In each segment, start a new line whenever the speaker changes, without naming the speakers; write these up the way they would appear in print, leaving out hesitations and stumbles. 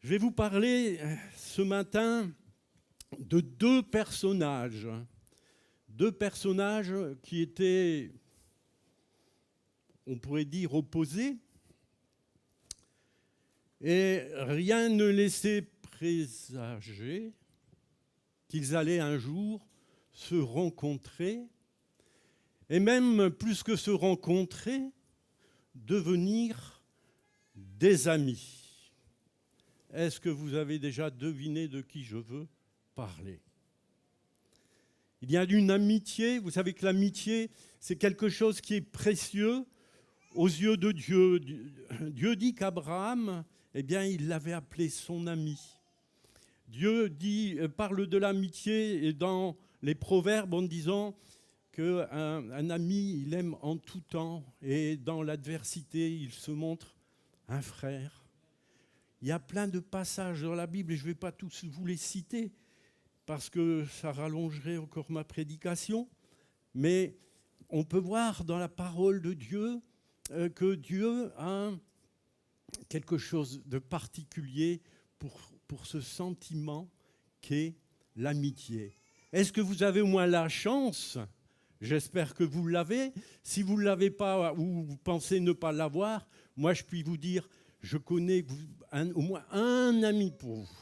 Je vais vous parler ce matin de deux personnages qui étaient, on pourrait dire, opposés. Et rien ne laissait présager qu'ils allaient un jour se rencontrer, et même plus que se rencontrer, devenir des amis. Est-ce que vous avez déjà deviné de qui je veux parler? Il y a une amitié, vous savez que l'amitié, c'est quelque chose qui est précieux aux yeux de Dieu. Dieu dit qu'Abraham, eh bien, il l'avait appelé son ami. Dieu parle de l'amitié dans les Proverbes en disant qu'un ami, il aime en tout temps et dans l'adversité, il se montre un frère. Il y a plein de passages dans la Bible et je ne vais pas tous vous les citer parce que ça rallongerait encore ma prédication, mais on peut voir dans la parole de Dieu que Dieu a quelque chose de particulier pour ce sentiment qu'est l'amitié. Est-ce que vous avez au moins la chance? J'espère que vous l'avez. Si vous ne l'avez pas ou vous pensez ne pas l'avoir, moi je puis vous dire, je connais au moins un ami pour vous.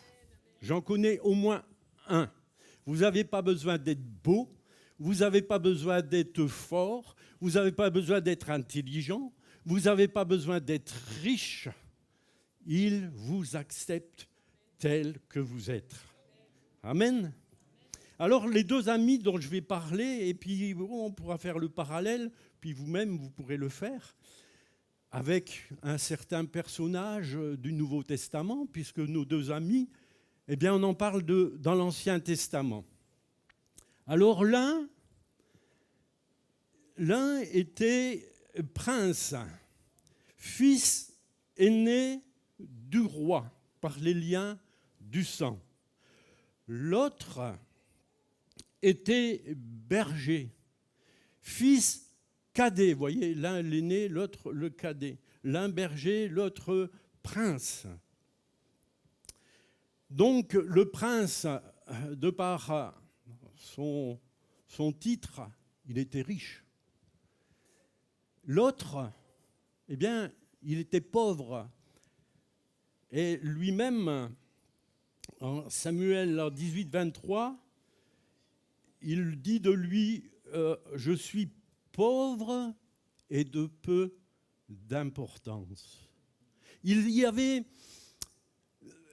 J'en connais au moins un. Vous n'avez pas besoin d'être beau, vous n'avez pas besoin d'être fort, vous n'avez pas besoin d'être intelligent, vous n'avez pas besoin d'être riche. Il vous accepte tel que vous êtes. Amen. Alors, les deux amis dont je vais parler, et puis on pourra faire le parallèle, puis vous-même, vous pourrez le faire, avec un certain personnage du Nouveau Testament, puisque nos deux amis, eh bien, on en parle dans l'Ancien Testament. Alors, l'un était prince, fils aîné du roi, par les liens du sang. L'autre était berger, fils cadet, vous voyez, l'un l'aîné, l'autre le cadet. L'un berger, l'autre prince. Donc le prince, de par son titre, il était riche. L'autre, eh bien, il était pauvre. Et lui-même, en Samuel 18, 23, il dit de lui, je suis pauvre et de peu d'importance. Il y avait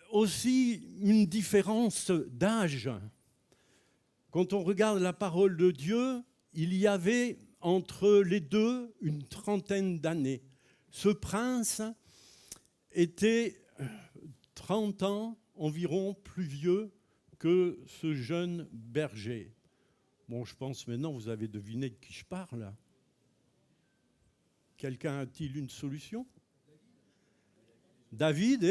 aussi une différence d'âge. Quand on regarde la parole de Dieu, il y avait entre les deux une trentaine d'années. Ce prince était 30 ans environ plus vieux que ce jeune berger. Bon, je pense maintenant, vous avez deviné de qui je parle. Quelqu'un a-t-il une solution? David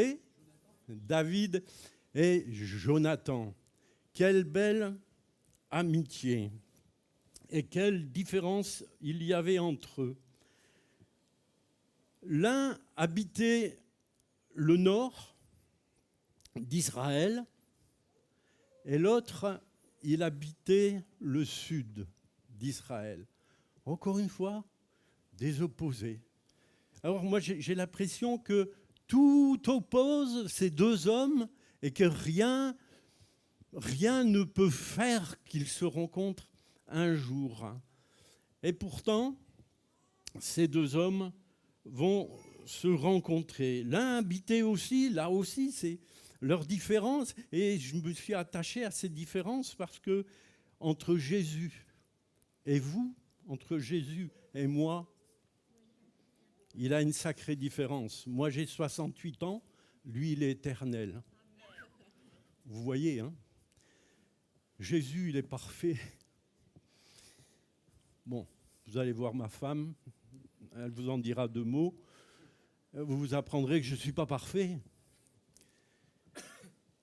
et Jonathan. Quelle belle amitié. Et quelle différence il y avait entre eux. L'un habitait le nord d'Israël et l'autre, il habitait le sud d'Israël. Encore une fois, des opposés. Alors moi, j'ai l'impression que tout oppose ces deux hommes et que rien ne peut faire qu'ils se rencontrent un jour. Et pourtant, ces deux hommes vont se rencontrer. L'un habitait aussi, là aussi, c'est leur différence. Et je me suis attaché à ces différences parce que entre Jésus et vous, entre Jésus et moi, il a une sacrée différence. Moi, j'ai 68 ans, lui, il est éternel. Vous voyez, hein? Jésus, il est parfait. Bon, vous allez voir ma femme, elle vous en dira deux mots. Vous vous apprendrez que je ne suis pas parfait.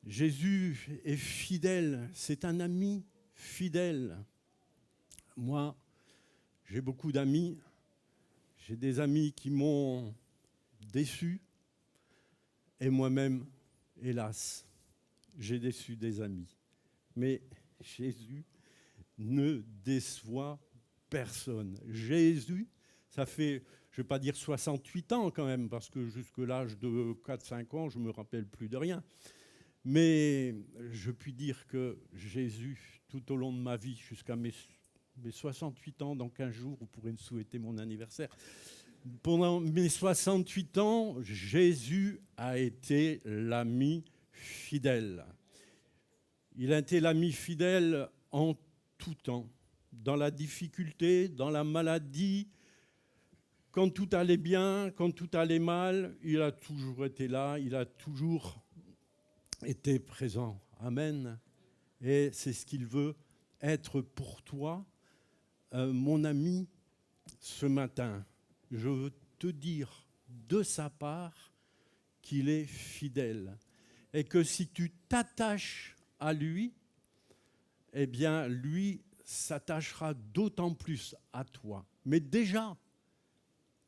Jésus est fidèle, c'est un ami fidèle. Moi, j'ai beaucoup d'amis. J'ai des amis qui m'ont déçu et moi-même, Hélas, j'ai déçu des amis. Mais Jésus ne déçoit personne. Jésus, ça fait, je ne vais pas dire 68 ans quand même, parce que jusque l'âge de 4-5 ans, je ne me rappelle plus de rien. Mais je puis dire que Jésus, tout au long de ma vie, jusqu'à mes 68 ans, dans 15 jours, vous pourrez me souhaiter mon anniversaire. Pendant mes 68 ans, Jésus a été l'ami fidèle. Il a été l'ami fidèle en tout temps, dans la difficulté, dans la maladie, quand tout allait bien, quand tout allait mal, il a toujours été là, il a toujours été présent. Amen. Et c'est ce qu'il veut être pour toi, mon ami, ce matin. Je veux te dire de sa part qu'il est fidèle et que si tu t'attaches à lui, eh bien, lui s'attachera d'autant plus à toi. Mais déjà,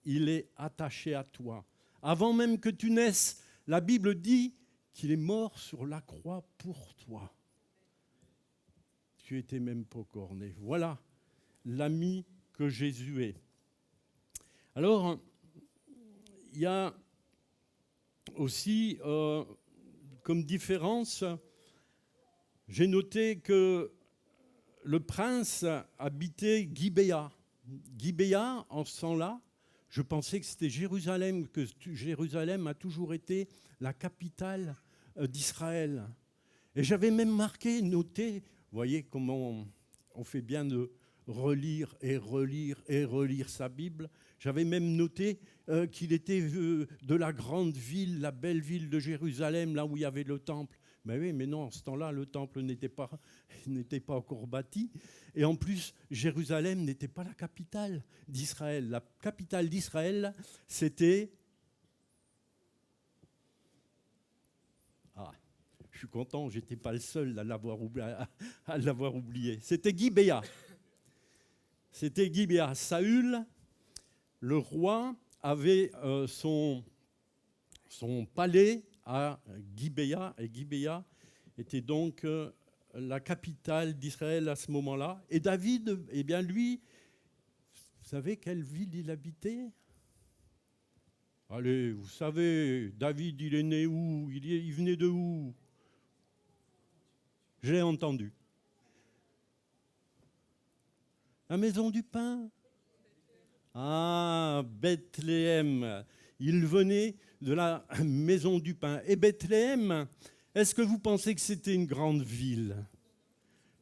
il est attaché à toi. Avant même que tu naisses, la Bible dit qu'il est mort sur la croix pour toi. Tu étais même pas encore né. Voilà l'ami que Jésus est. Alors, il y a aussi comme différence, j'ai noté que le prince habitait Gibéa. Gibéa, en ce temps-là, je pensais que c'était Jérusalem, que Jérusalem a toujours été la capitale d'Israël. Et j'avais même marqué, noté, vous voyez comment on fait bien de relire et relire et relire sa Bible. J'avais même noté qu'il était de la grande ville, la belle ville de Jérusalem, là où il y avait le temple. Mais oui, mais non, en ce temps-là, le temple n'était pas encore bâti. Et en plus, Jérusalem n'était pas la capitale d'Israël. La capitale d'Israël, c'était... Ah, je suis content, je n'étais pas le seul à l'avoir oublié. C'était Gibéa. C'était Gibéa. Saül, le roi, avait son palais à Gibéa, et Gibéa était donc la capitale d'Israël à ce moment-là. Et David, eh bien lui, vous savez quelle ville il habitait? Allez, vous savez, David, il est né où? Il venait de où? J'ai entendu. La maison du pain. Ah, Bethléem. Il venait de la maison du pain. Et Bethléem, est-ce que vous pensez que c'était une grande ville?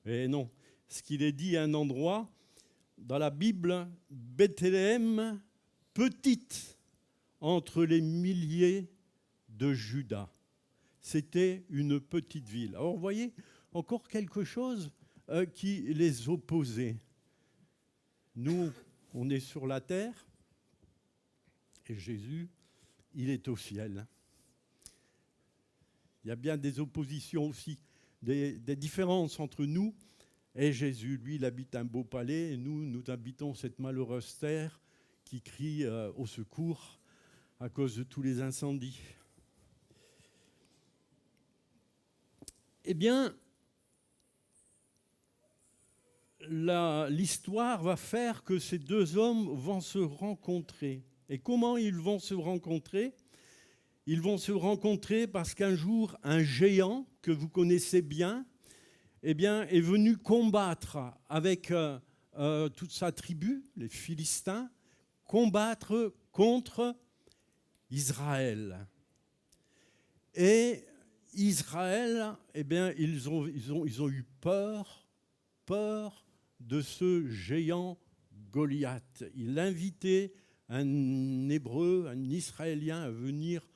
Eh non. Ce qu'il est dit à un endroit, dans la Bible, Bethléem, petite entre les milliers de Juda. C'était une petite ville. Alors vous voyez, encore quelque chose qui les opposait. Nous, on est sur la terre, et Jésus, il est au ciel. Il y a bien des oppositions aussi, des différences entre nous et Jésus. Lui, il habite un beau palais, et nous habitons cette malheureuse terre qui crie au secours à cause de tous les incendies. Eh bien, l'histoire va faire que ces deux hommes vont se rencontrer. Et comment ils vont se rencontrer? Ils vont se rencontrer parce qu'un jour, un géant que vous connaissez bien, eh bien, est venu combattre avec toute sa tribu, les Philistins, combattre contre Israël. Et Israël, eh bien, ils ont eu peur de ce géant Goliath. Il invitait un Hébreu, un Israélien à venir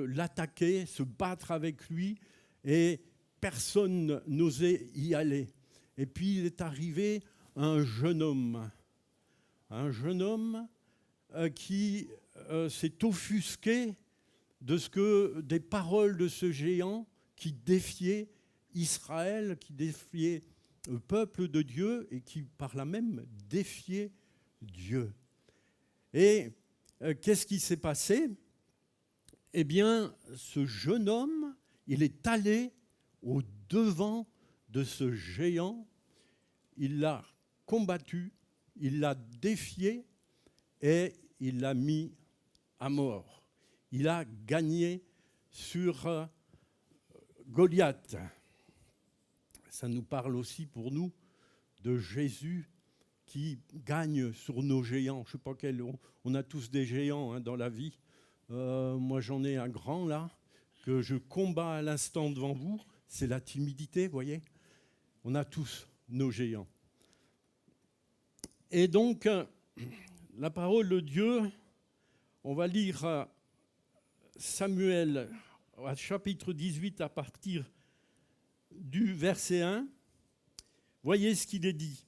l'attaquer, se battre avec lui, et personne n'osait y aller. Et puis il est arrivé un jeune homme qui s'est offusqué des paroles de ce géant qui défiait Israël, qui défiait le peuple de Dieu et qui par là même défiait Dieu. Et qu'est-ce qui s'est passé? eh bien, ce jeune homme, il est allé au devant de ce géant, il l'a combattu, il l'a défié et il l'a mis à mort. Il a gagné sur Goliath. Ça nous parle aussi pour nous de Jésus qui gagne sur nos géants. Je ne sais pas quel, on a tous des géants dans la vie. Moi, j'en ai un grand là, que je combats à l'instant devant vous. C'est la timidité, vous voyez. On a tous nos géants. Et donc, la parole de Dieu, on va lire Samuel, chapitre 18, à partir du verset 1. Voyez ce qu'il est dit.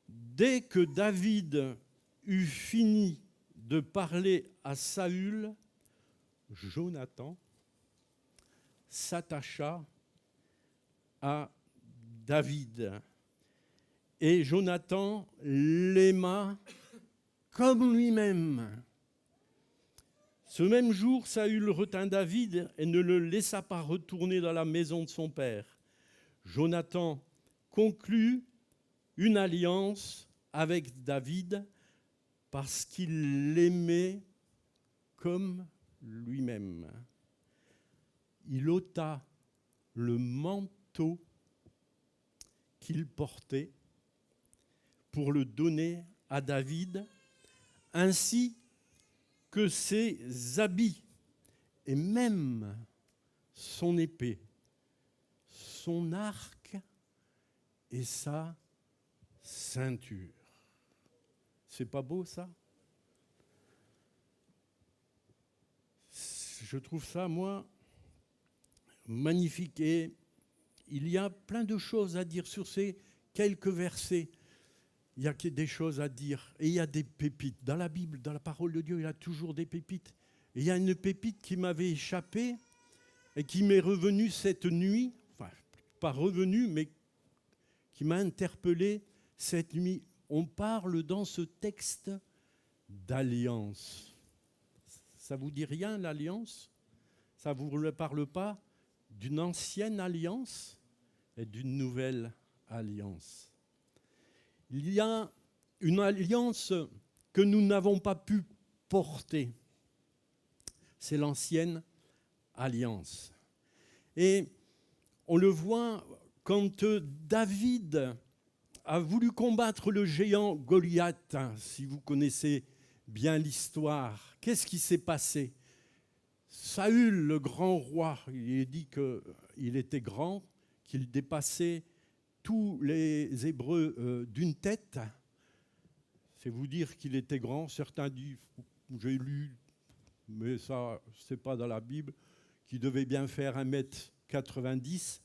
Dès que David eut fini de parler à Saül, Jonathan s'attacha à David. Et Jonathan l'aima comme lui-même. Ce même jour, Saül retint David et ne le laissa pas retourner dans la maison de son père. Jonathan conclut une alliance avec David parce qu'il l'aimait comme lui-même. Il ôta le manteau qu'il portait pour le donner à David, ainsi que ses habits et même son épée, son arc et sa ceinture. C'est pas beau ça? Je trouve ça, moi, magnifique. Et il y a plein de choses à dire sur ces quelques versets. Il y a des choses à dire. Et il y a des pépites. Dans la Bible, dans la parole de Dieu, il y a toujours des pépites. Et il y a une pépite qui m'avait échappé et qui m'est revenue cette nuit. Enfin, pas revenue, mais qui m'a interpellé cette nuit. On parle dans ce texte d'alliance. Ça vous dit rien, l'alliance? Ça ne vous parle pas d'une ancienne alliance et d'une nouvelle alliance? Il y a une alliance que nous n'avons pas pu porter. C'est l'ancienne alliance. Et on le voit quand David a voulu combattre le géant Goliath, si vous connaissez bien l'histoire. Qu'est-ce qui s'est passé? Saül, le grand roi, il est dit qu'il était grand, qu'il dépassait tous les Hébreux d'une tête. C'est vous dire qu'il était grand. Certains disent, j'ai lu, mais ça, c'est pas dans la Bible, qu'il devait bien faire 1m90.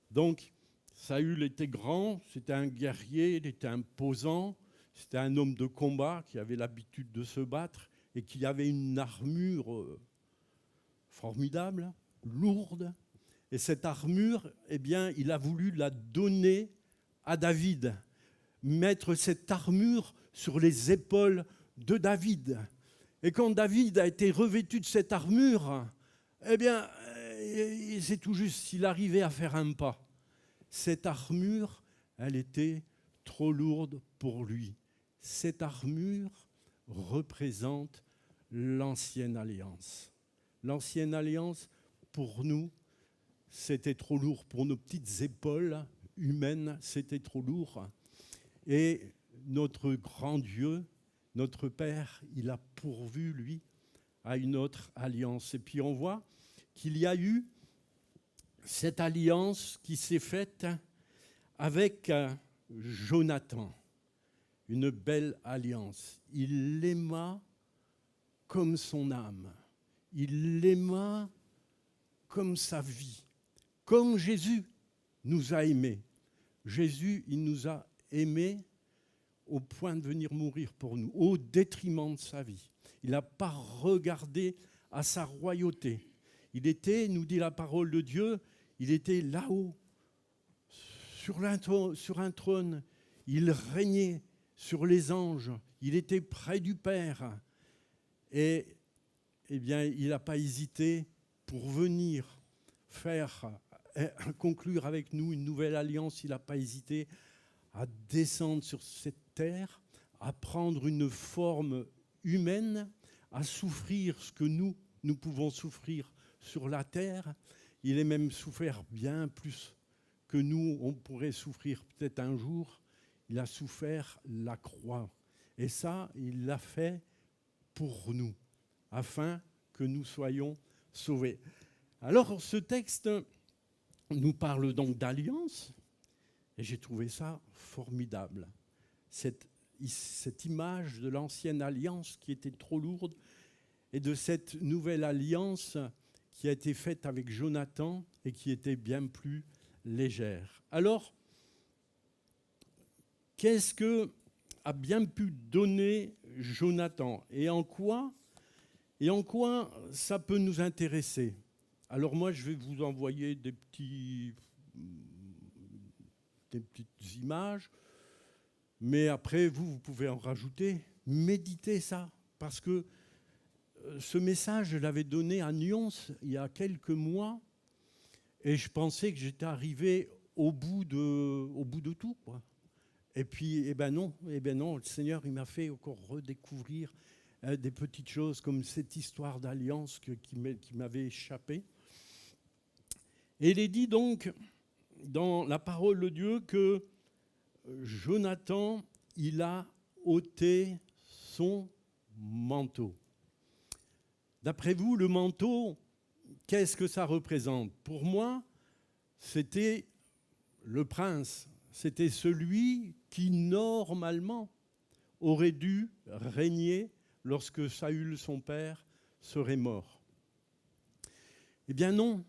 Donc, Saül était grand, c'était un guerrier, il était imposant, c'était un homme de combat qui avait l'habitude de se battre et qui avait une armure formidable, lourde. Et cette armure, eh bien, il a voulu la donner à David, mettre cette armure sur les épaules de David. Et quand David a été revêtu de cette armure, eh bien, c'est tout juste s'il arrivait à faire un pas. Cette armure, elle était trop lourde pour lui. Cette armure représente l'ancienne alliance. L'ancienne alliance, pour nous, c'était trop lourd. Pour nos petites épaules humaines, c'était trop lourd. Et notre grand Dieu, notre Père, il a pourvu, lui, à une autre alliance. Et puis on voit qu'il y a eu cette alliance qui s'est faite avec Jonathan, une belle alliance. Il l'aima comme son âme, il l'aima comme sa vie, comme Jésus nous a aimés. Jésus, il nous a aimés au point de venir mourir pour nous, au détriment de sa vie. Il n'a pas regardé à sa royauté. Il était, nous dit la parole de Dieu, il était là-haut, sur un trône. Il régnait sur les anges. Il était près du Père. Et eh bien, il n'a pas hésité pour venir conclure avec nous une nouvelle alliance. Il n'a pas hésité à descendre sur cette terre, à prendre une forme humaine, à souffrir ce que nous pouvons souffrir sur la terre. Il est même souffert bien plus que nous, on pourrait souffrir peut-être un jour. Il a souffert la croix. Et ça, il l'a fait pour nous, afin que nous soyons sauvés. Alors, ce texte nous parle donc d'alliance, et j'ai trouvé ça formidable. Cette image de l'ancienne alliance qui était trop lourde, et de cette nouvelle alliance qui a été faite avec Jonathan et qui était bien plus légère. Alors, qu'est-ce que a bien pu donner Jonathan et en quoi ça peut nous intéresser? Alors moi, je vais vous envoyer des petites images, mais après, vous pouvez en rajouter. Méditez ça, parce que ce message, je l'avais donné à Nyons il y a quelques mois, et je pensais que j'étais arrivé au bout de tout, quoi. Et puis, non, le Seigneur, il m'a fait encore redécouvrir des petites choses comme cette histoire d'alliance qui m'avait échappé. Et il est dit donc dans la parole de Dieu que Jonathan, il a ôté son manteau. D'après vous, le manteau, qu'est-ce que ça représente? Pour moi, c'était le prince. C'était celui qui, normalement, aurait dû régner lorsque Saül, son père, serait mort. Eh bien non.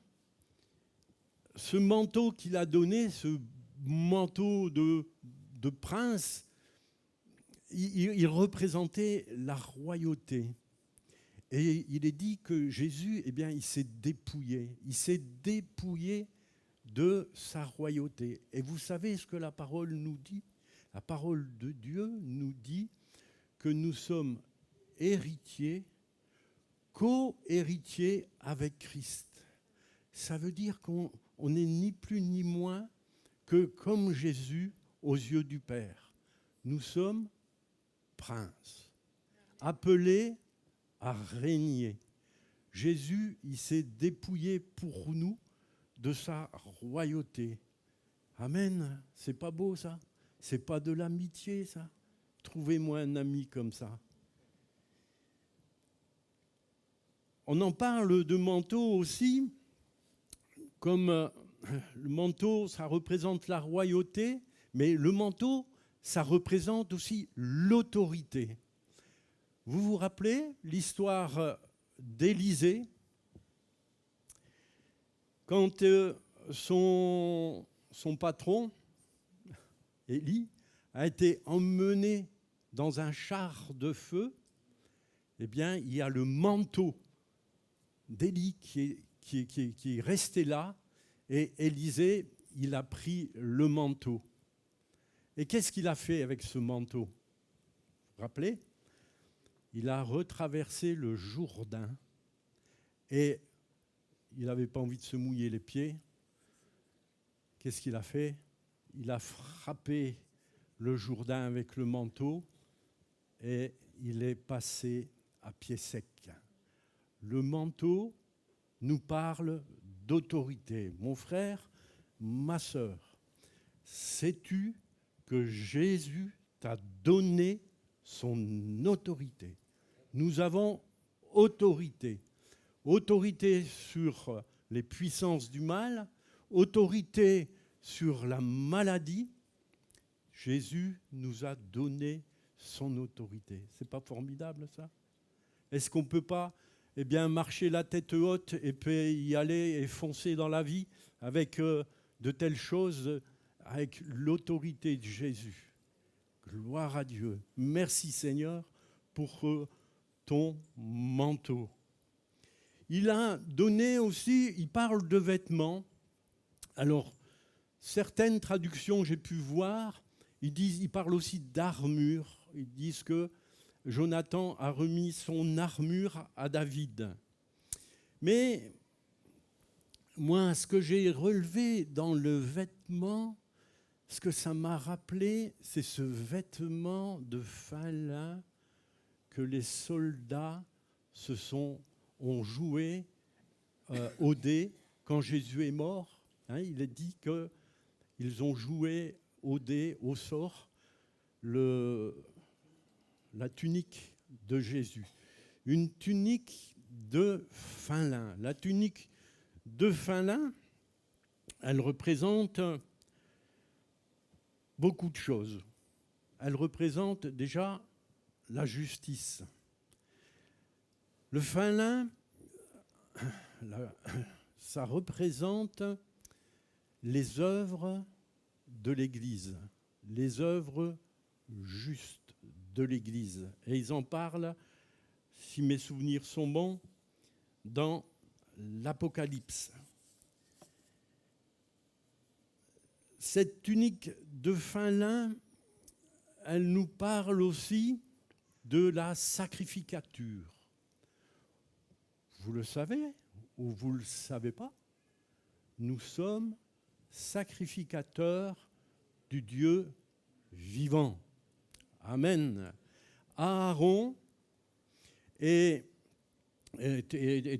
Ce manteau qu'il a donné, ce manteau de prince, il représentait la royauté. Et il est dit que Jésus, eh bien, il s'est dépouillé. Il s'est dépouillé de sa royauté. Et vous savez ce que la parole nous dit? La parole de Dieu nous dit que nous sommes héritiers, co-héritiers avec Christ. Ça veut dire qu'on n'est ni plus ni moins que comme Jésus aux yeux du Père. Nous sommes princes, appelés à régner. Jésus, il s'est dépouillé pour nous de sa royauté. Amen. C'est pas beau, ça? C'est pas de l'amitié, ça? Trouvez-moi un ami comme ça. On en parle de manteau aussi, comme le manteau, ça représente la royauté, mais le manteau, ça représente aussi l'autorité. Vous vous rappelez l'histoire d'Élisée? Quand son patron, Élie, a été emmené dans un char de feu, eh bien, il y a le manteau d'Élie qui est resté là, et Élisée, il a pris le manteau. Et qu'est-ce qu'il a fait avec ce manteau? Vous vous rappelez? Il a retraversé le Jourdain, et il n'avait pas envie de se mouiller les pieds. Qu'est-ce qu'il a fait? Il a frappé le Jourdain avec le manteau et il est passé à pied sec. Le manteau nous parle d'autorité. Mon frère, ma sœur, sais-tu que Jésus t'a donné son autorité? Nous avons autorité. Autorité sur les puissances du mal, autorité sur la maladie. Jésus nous a donné son autorité. C'est pas formidable, ça? Est-ce qu'on ne peut pas marcher la tête haute et puis y aller et foncer dans la vie avec de telles choses, avec l'autorité de Jésus? Gloire à Dieu. Merci Seigneur pour ton manteau. Il a donné aussi, il parle de vêtements. Alors, certaines traductions, j'ai pu voir, ils parlent aussi d'armure. Ils disent que Jonathan a remis son armure à David. Mais moi, ce que j'ai relevé dans le vêtement, ce que ça m'a rappelé, c'est ce vêtement de fin lin que les soldats ont joué au dé quand Jésus est mort. Il est dit qu'ils ont joué au dé, au sort, la tunique de Jésus. Une tunique de fin lin. La tunique de fin lin, elle représente beaucoup de choses. Elle représente déjà la justice. Le fin lin, ça représente les œuvres de l'Église, les œuvres justes de l'Église. Et ils en parlent, si mes souvenirs sont bons, dans l'Apocalypse. Cette tunique de fin lin, elle nous parle aussi de la sacrificature. Vous le savez ou vous ne le savez pas, nous sommes sacrificateurs du Dieu vivant. Amen. Aaron et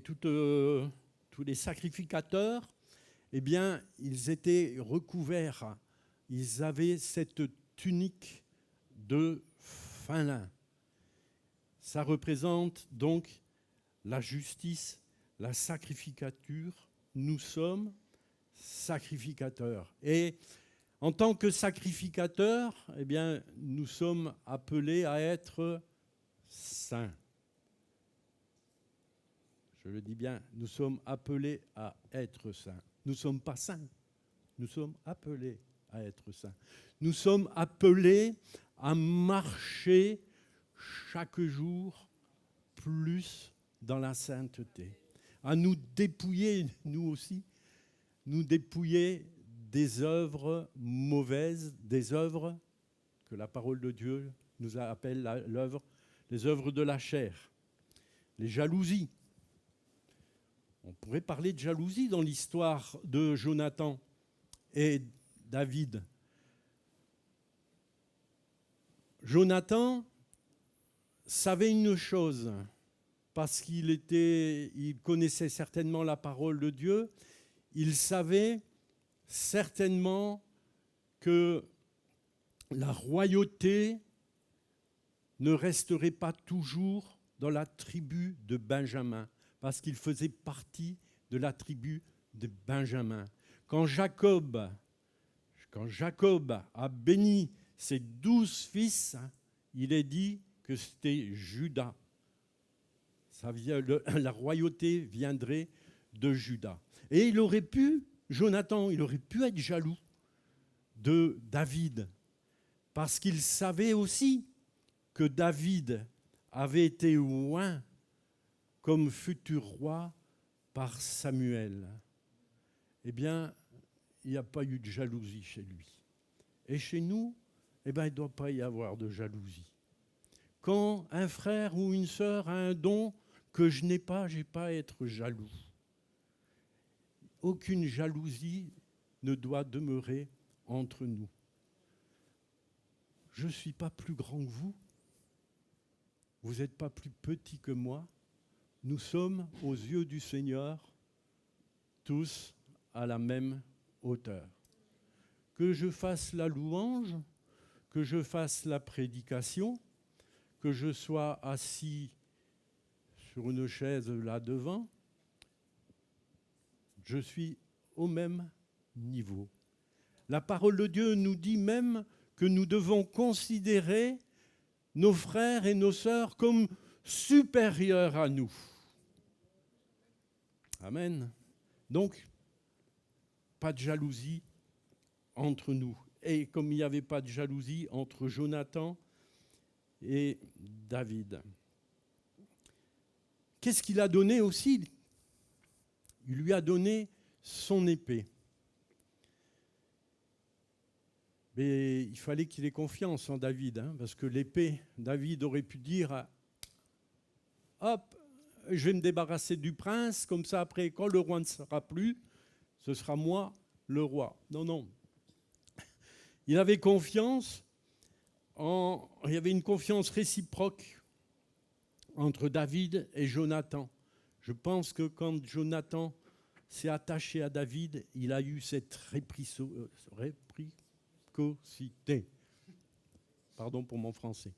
tous les sacrificateurs, eh bien, ils étaient recouverts. Ils avaient cette tunique de fin lin. Ça représente donc la justice, la sacrificature. Nous sommes sacrificateurs. Et en tant que sacrificateurs, eh bien, nous sommes appelés à être saints. Je le dis bien, nous sommes appelés à être saints. Nous ne sommes pas saints, nous sommes appelés à être saints. Nous sommes appelés à marcher chaque jour plus dans la sainteté, à nous dépouiller, nous aussi, nous dépouiller des œuvres mauvaises, des œuvres que la parole de Dieu nous appelle les œuvres de la chair, les jalousies. On pourrait parler de jalousie dans l'histoire de Jonathan et David. Jonathan savait une chose, parce qu'il connaissait certainement la parole de Dieu, il savait certainement que la royauté ne resterait pas toujours dans la tribu de Benjamin, parce qu'il faisait partie de la tribu de Benjamin. Quand Jacob a béni ses 12 fils, il est dit que c'était Juda. La royauté viendrait de Juda. Et Jonathan, il aurait pu être jaloux de David, parce qu'il savait aussi que David avait été oint comme futur roi par Samuel. Eh bien, il n'y a pas eu de jalousie chez lui. Et chez nous, eh bien, il ne doit pas y avoir de jalousie. Quand un frère ou une sœur a un don que je n'ai pas à être jaloux. Aucune jalousie ne doit demeurer entre nous. Je ne suis pas plus grand que vous. Vous n'êtes pas plus petit que moi. Nous sommes, aux yeux du Seigneur, tous à la même hauteur. Que je fasse la louange, que je fasse la prédication, que je sois assis sur une chaise là devant, je suis au même niveau. La parole de Dieu nous dit même que nous devons considérer nos frères et nos sœurs comme supérieurs à nous. Amen. Donc, pas de jalousie entre nous. Et comme il n'y avait pas de jalousie entre Jonathan et David. Qu'est-ce qu'il a donné aussi ? Il lui a donné son épée. Mais il fallait qu'il ait confiance en David, hein, parce que l'épée, David aurait pu dire « Hop, je vais me débarrasser du prince, comme ça après, quand le roi ne sera plus, ce sera moi le roi. » Non, non. Il avait confiance, il y avait une confiance réciproque entre David et Jonathan. Je pense que quand Jonathan s'est attaché à David, il a eu cette réciprocité. Pardon pour mon français.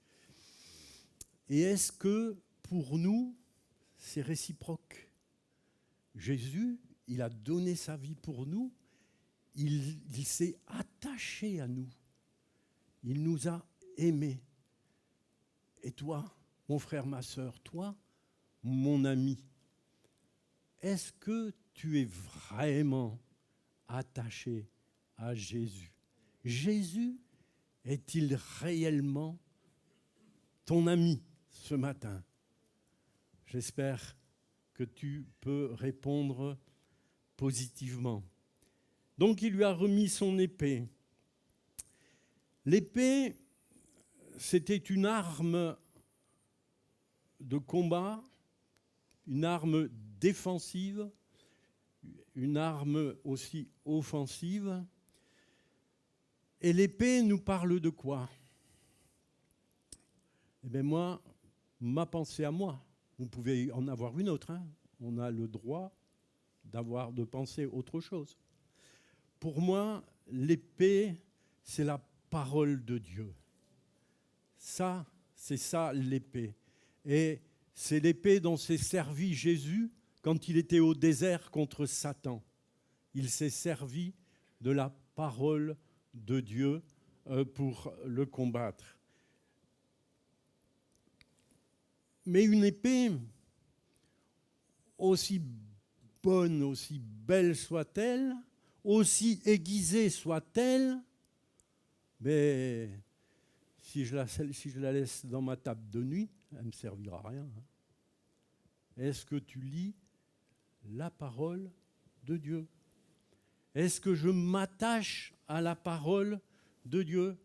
Et est-ce que pour nous, c'est réciproque? Jésus, il a donné sa vie pour nous, il s'est attaché à nous, il nous a aimés. Et toi, mon frère, ma sœur, toi, mon ami, est-ce que tu es vraiment attaché à Jésus? Jésus est-il réellement ton ami ce matin? J'espère que tu peux répondre positivement. Donc il lui a remis son épée. L'épée, c'était une arme de combat, une arme défensive, une arme aussi offensive. Et l'épée nous parle de quoi? Eh bien moi, ma pensée à moi, vous pouvez en avoir une autre, hein. On a le droit de penser autre chose. Pour moi, l'épée, c'est la parole de Dieu. Ça, c'est ça l'épée. Et c'est l'épée dont s'est servi Jésus quand il était au désert contre Satan. Il s'est servi de la parole de Dieu pour le combattre. Mais une épée, aussi bonne, aussi belle soit-elle, aussi aiguisée soit-elle, mais si je la laisse dans ma table de nuit, elle ne me servira à rien. Est-ce que tu lis la parole de Dieu? Est-ce que je m'attache à la parole de Dieu?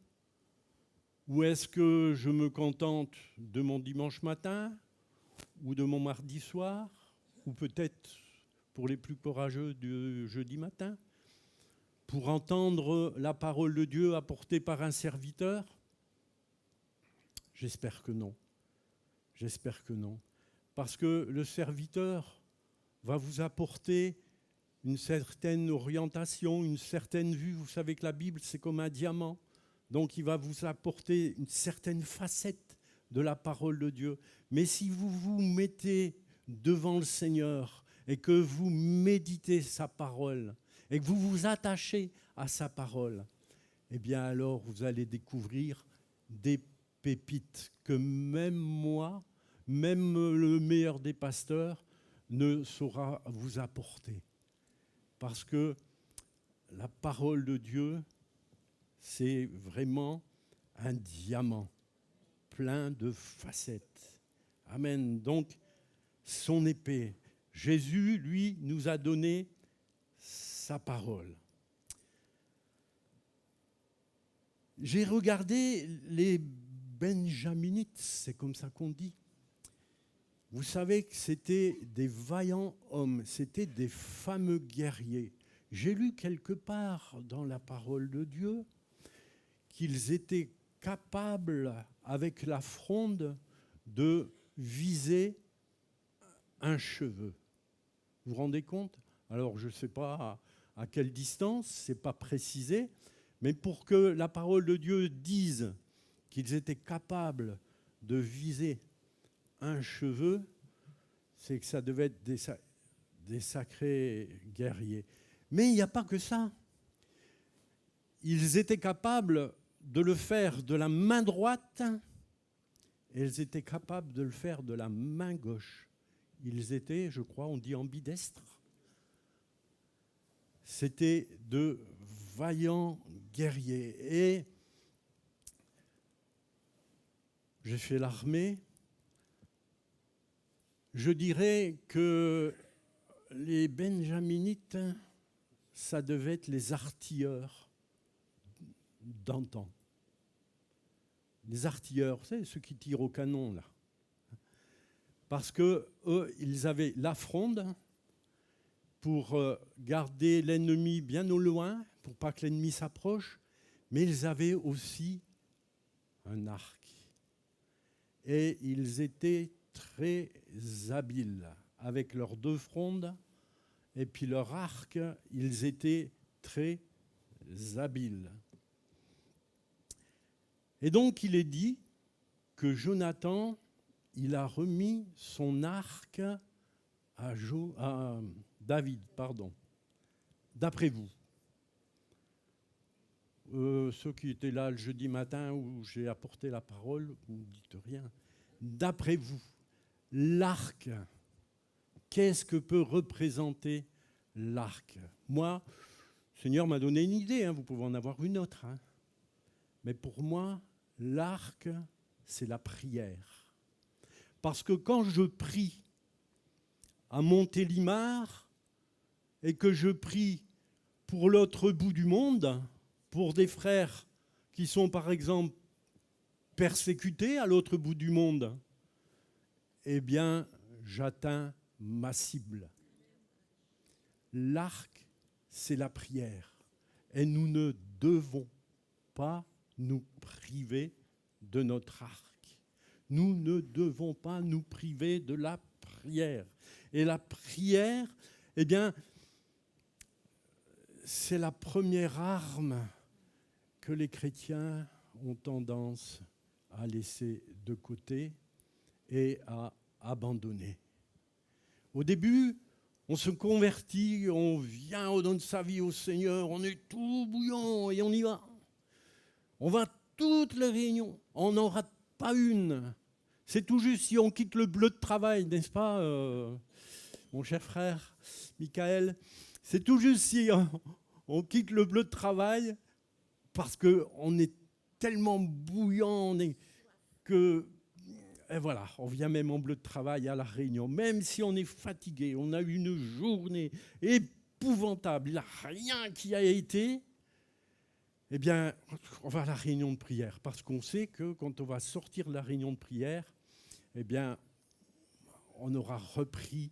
Ou est-ce que je me contente de mon dimanche matin ou de mon mardi soir, ou peut-être, pour les plus courageux, du jeudi matin, pour entendre la parole de Dieu apportée par un serviteur? J'espère que non. J'espère que non. Parce que le serviteur va vous apporter une certaine orientation, une certaine vue. Vous savez que la Bible, c'est comme un diamant. Donc, il va vous apporter une certaine facette de la parole de Dieu. Mais si vous vous mettez devant le Seigneur et que vous méditez sa parole et que vous vous attachez à sa parole, eh bien alors vous allez découvrir des pépites que même moi, même le meilleur des pasteurs ne saura vous apporter. Parce que la parole de Dieu, c'est vraiment un diamant plein de facettes. Amen. Donc, son épée. Jésus, lui, nous a donné sa parole. J'ai regardé les Benjaminites, c'est comme ça qu'on dit. Vous savez que c'était des vaillants hommes, c'était des fameux guerriers. J'ai lu quelque part dans la parole de Dieu qu'ils étaient capables, avec la fronde, de viser un cheveu. Vous vous rendez compte? Alors, je ne sais pas à quelle distance, ce n'est pas précisé, mais pour que la parole de Dieu dise qu'ils étaient capables de viser un cheveu, c'est que ça devait être des sacrés guerriers. Mais il n'y a pas que ça. Ils étaient capables de le faire de la main droite et ils étaient capables de le faire de la main gauche. Ils étaient, je crois, on dit ambidestres. C'était de vaillants guerriers. Et j'ai fait l'armée. Je dirais que les Benjaminites, ça devait être les artilleurs d'antan. Les artilleurs, vous savez, ceux qui tirent au canon, là. Parce qu'eux, ils avaient la fronde pour garder l'ennemi bien au loin, pour pas que l'ennemi s'approche, mais ils avaient aussi un arc. Et ils étaient très habiles avec leurs 2 frondes et puis leur arc, ils étaient très habiles. Et donc il est dit que Jonathan, il a remis son arc à David, pardon. D'après vous, ceux qui étaient là le jeudi matin où j'ai apporté la parole, vous ne dites rien. D'après vous, l'arc, qu'est-ce que peut représenter l'arc? Moi, le Seigneur m'a donné une idée, hein, vous pouvez en avoir une autre. Hein. Mais pour moi, l'arc, c'est la prière. Parce que quand je prie à Montélimar et que je prie pour l'autre bout du monde, pour des frères qui sont par exemple persécutés à l'autre bout du monde, eh bien, j'atteins ma cible. L'arc, c'est la prière. Et nous ne devons pas nous priver de notre arc. Nous ne devons pas nous priver de la prière. Et la prière, eh bien, c'est la première arme que les chrétiens ont tendance à laisser de côté et à abandonner. Au début, on se convertit, on vient, on donne sa vie au Seigneur, on est tout bouillant et on y va. On va à toutes les réunions, on n'en rate pas une. C'est tout juste si on quitte le bleu de travail, n'est-ce pas, mon cher frère Michael? C'est tout juste si on quitte le bleu de travail parce qu'on est tellement bouillant que... Et voilà, on vient même en bleu de travail à la réunion. Même si on est fatigué, on a eu une journée épouvantable, il n'y a rien qui a été, eh bien, on va à la réunion de prière. Parce qu'on sait que quand on va sortir de la réunion de prière, eh bien, on aura repris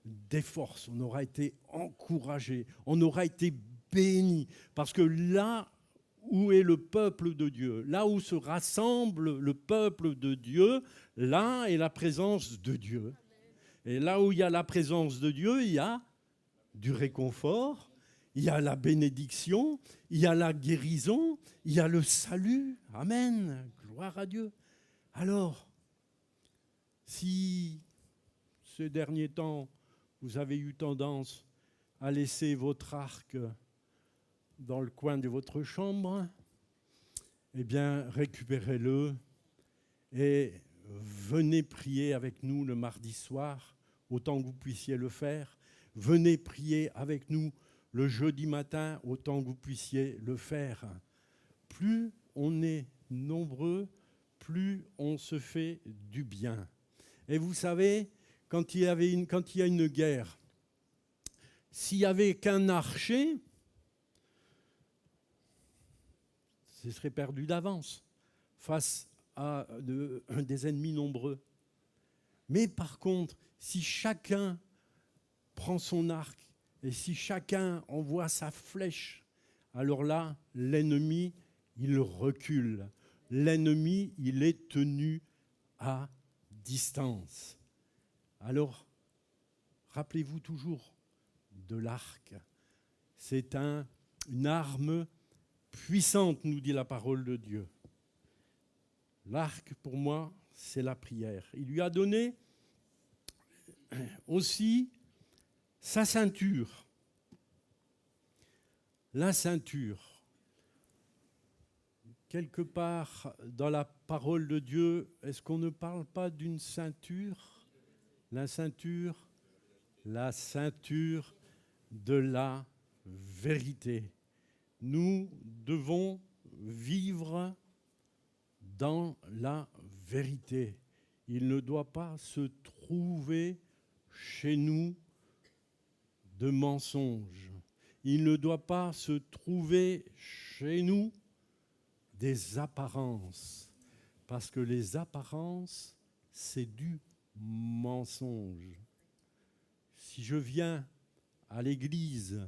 des forces, on aura été encouragé, on aura été béni. Parce que là où est le peuple de Dieu, là où se rassemble le peuple de Dieu, là est la présence de Dieu. Et là où il y a la présence de Dieu, il y a du réconfort, il y a la bénédiction, il y a la guérison, il y a le salut. Amen. Gloire à Dieu. Alors, si ces derniers temps, vous avez eu tendance à laisser votre arc dans le coin de votre chambre, eh bien, récupérez-le et venez prier avec nous le mardi soir, autant que vous puissiez le faire. Venez prier avec nous le jeudi matin, autant que vous puissiez le faire. Plus on est nombreux, plus on se fait du bien. Et vous savez, quand il y a une guerre, s'il n'y avait qu'un archer, ce serait perdu d'avance face à des ennemis nombreux. Mais par contre, si chacun prend son arc et si chacun envoie sa flèche, alors là, l'ennemi, il recule. L'ennemi, il est tenu à distance. Alors, rappelez-vous toujours de l'arc. C'est une arme puissante, nous dit la parole de Dieu. L'arc, pour moi, c'est la prière. Il lui a donné aussi sa ceinture. La ceinture. Quelque part dans la parole de Dieu, est-ce qu'on ne parle pas d'une ceinture? La ceinture de la vérité. Nous devons vivre dans la vérité. Il ne doit pas se trouver chez nous de mensonges. Il ne doit pas se trouver chez nous des apparences. Parce que les apparences, c'est du mensonge. Si je viens à l'église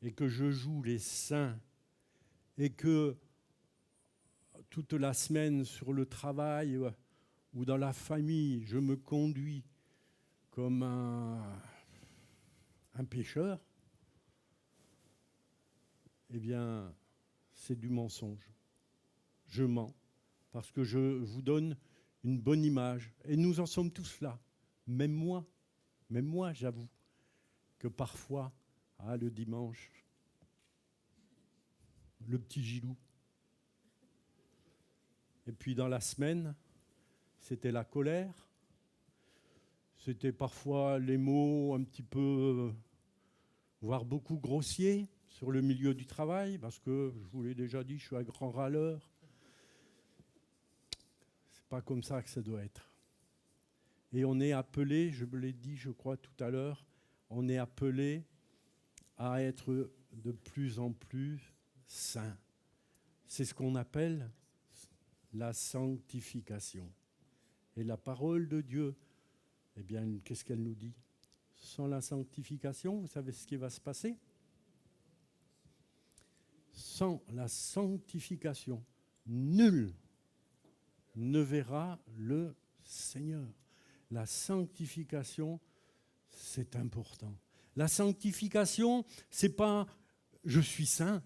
et que je joue les saints et que toute la semaine sur le travail ou dans la famille, je me conduis comme un pécheur, eh bien, c'est du mensonge. Je mens parce que je vous donne une bonne image. Et nous en sommes tous là. Même moi, j'avoue que parfois, le dimanche, le petit Gilou. Et puis dans la semaine, c'était la colère. C'était parfois les mots un petit peu, voire beaucoup grossiers sur le milieu du travail, parce que, je vous l'ai déjà dit, je suis un grand râleur. C'est pas comme ça que ça doit être. Et on est appelé, je me l'ai dit, je crois, tout à l'heure, on est appelé à être de plus en plus saints. C'est ce qu'on appelle la sanctification. Et la parole de Dieu, eh bien, qu'est-ce qu'elle nous dit? Sans la sanctification, vous savez ce qui va se passer? Sans la sanctification, nul ne verra le Seigneur. La sanctification, c'est important. La sanctification, c'est pas « je suis saint ».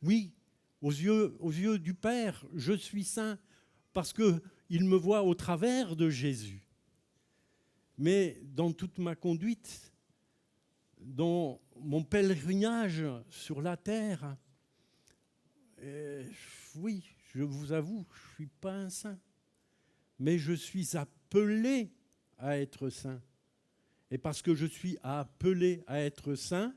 Oui, aux yeux du Père, je suis saint parce qu'il me voit au travers de Jésus. Mais dans toute ma conduite, dans mon pèlerinage sur la terre, oui, je vous avoue, je ne suis pas un saint. Mais je suis appelé à être saint. Et parce que je suis appelé à être saint,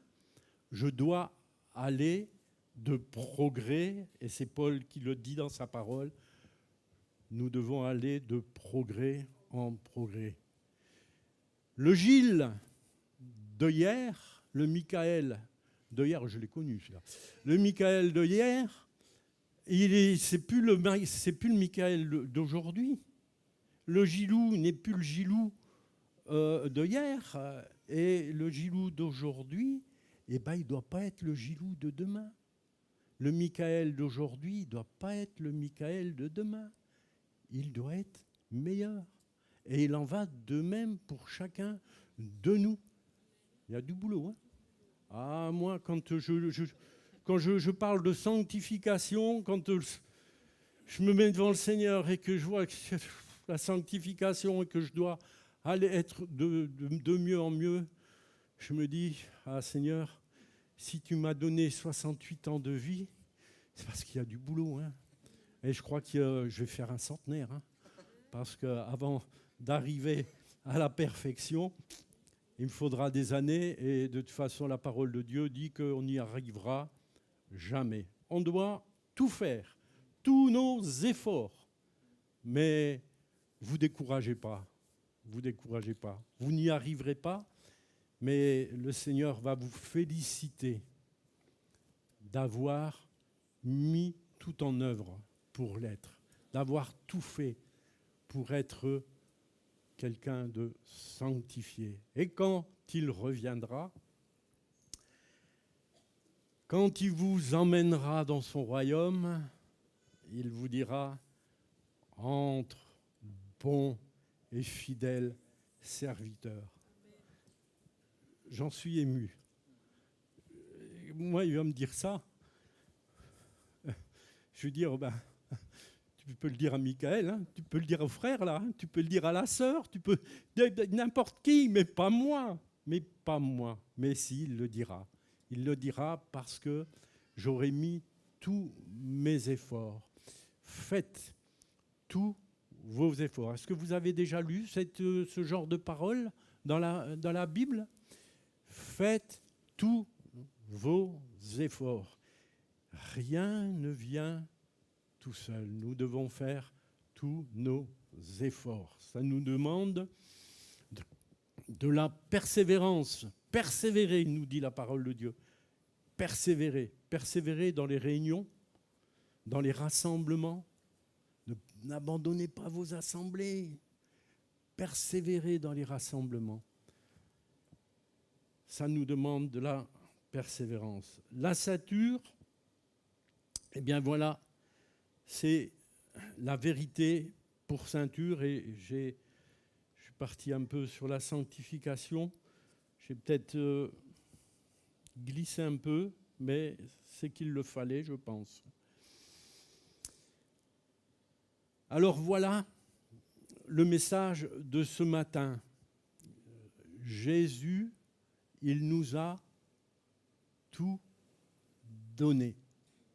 je dois aller de progrès, et c'est Paul qui le dit dans sa parole, nous devons aller de progrès en progrès. Le Gilles de hier, le Michael de hier, je l'ai connu celui-là, le Michael de hier, c'est plus le Michael d'aujourd'hui. Le Gilou n'est plus le Gilou de hier, et le Gilou d'aujourd'hui, eh ben, il ne doit pas être le Gilou de demain. Le Michael d'aujourd'hui ne doit pas être le Michael de demain. Il doit être meilleur. Et il en va de même pour chacun de nous. Il y a du boulot. Hein. Ah, moi, quand je parle de sanctification, quand je me mets devant le Seigneur et que je vois que la sanctification et que je dois aller être de mieux en mieux, je me dis, ah Seigneur, si tu m'as donné 68 ans de vie, c'est parce qu'il y a du boulot. Hein. Et je crois que je vais faire un centenaire. Hein, parce qu'avant d'arriver à la perfection, il me faudra des années. Et de toute façon, la parole de Dieu dit qu'on n'y arrivera jamais. On doit tout faire, tous nos efforts. Mais vous découragez pas. Vous découragez pas. Vous n'y arriverez pas. Mais le Seigneur va vous féliciter d'avoir mis tout en œuvre pour l'être, d'avoir tout fait pour être quelqu'un de sanctifié. Et quand il reviendra, quand il vous emmènera dans son royaume, il vous dira « Entre, bon et fidèle serviteur ». J'en suis ému. Moi, il va me dire ça. Je vais dire, ben, tu peux le dire à Michael, hein, tu peux le dire au frère, là, hein, tu peux le dire à la sœur, tu peux n'importe qui, mais pas moi. Mais pas moi. Mais si, il le dira. Il le dira parce que j'aurai mis tous mes efforts. Faites tous vos efforts. Est-ce que vous avez déjà lu ce genre de paroles dans la Bible ? Faites tous vos efforts. Rien ne vient tout seul. Nous devons faire tous nos efforts. Ça nous demande de la persévérance. Persévérer, nous dit la parole de Dieu. Persévérer. Persévérer dans les réunions. dans les rassemblements. N'abandonnez pas vos assemblées. Persévérez dans les rassemblements. Ça nous demande de la persévérance. La ceinture, eh bien voilà, c'est la vérité pour ceinture. Et je suis parti un peu sur la sanctification. J'ai peut-être glissé un peu, mais c'est qu'il le fallait, je pense. Alors voilà le message de ce matin. Jésus, il nous a tout donné.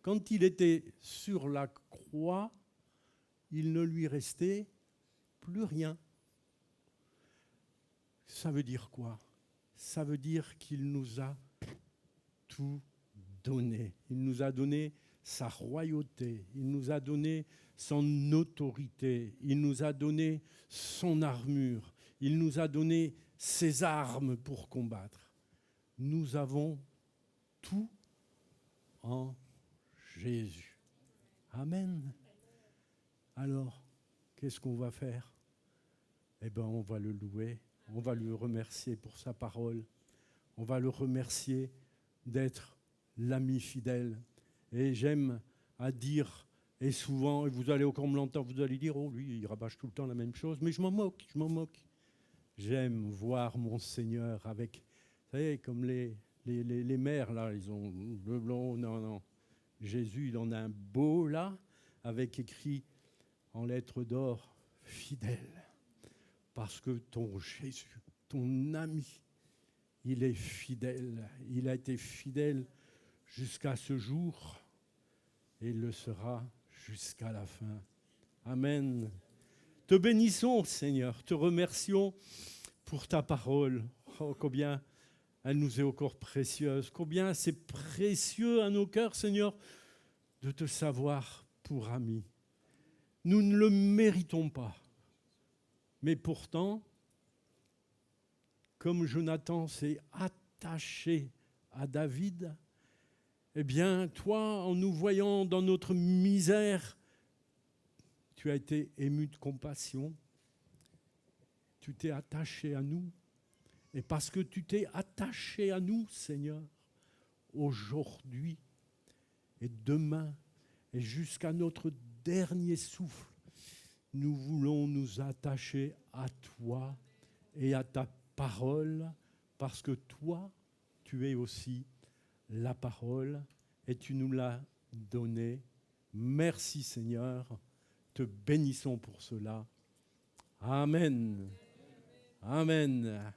Quand il était sur la croix, il ne lui restait plus rien. Ça veut dire quoi? Ça veut dire qu'il nous a tout donné. Il nous a donné sa royauté, il nous a donné son autorité, il nous a donné son armure, il nous a donné ses armes pour combattre. Nous avons tout en Jésus. Amen. Alors, qu'est-ce qu'on va faire? Eh bien, on va le louer, on va le remercier pour sa parole, on va le remercier d'être l'ami fidèle. Et j'aime à dire, et souvent, et vous allez encore me l'entendre, vous allez dire, oh lui, il rabâche tout le temps la même chose, mais je m'en moque. J'aime voir mon Seigneur avec, vous savez, comme les mères, là, ils ont le blanc, non. Jésus, il en a un beau, là, avec écrit en lettres d'or, fidèle. Parce que ton Jésus, ton ami, il est fidèle. Il a été fidèle jusqu'à ce jour et il le sera jusqu'à la fin. Amen. Te bénissons, Seigneur, te remercions pour ta parole. Oh, combien elle nous est encore précieuse, combien c'est précieux à nos cœurs, Seigneur, de te savoir pour ami. Nous ne le méritons pas, mais pourtant, comme Jonathan s'est attaché à David, eh bien, toi, en nous voyant dans notre misère, tu as été ému de compassion, tu t'es attaché à nous. Et parce que tu t'es attaché à nous, Seigneur, aujourd'hui et demain et jusqu'à notre dernier souffle, nous voulons nous attacher à toi et à ta parole, parce que toi, tu es aussi la parole et tu nous l'as donnée. Merci Seigneur, te bénissons pour cela. Amen. Amen.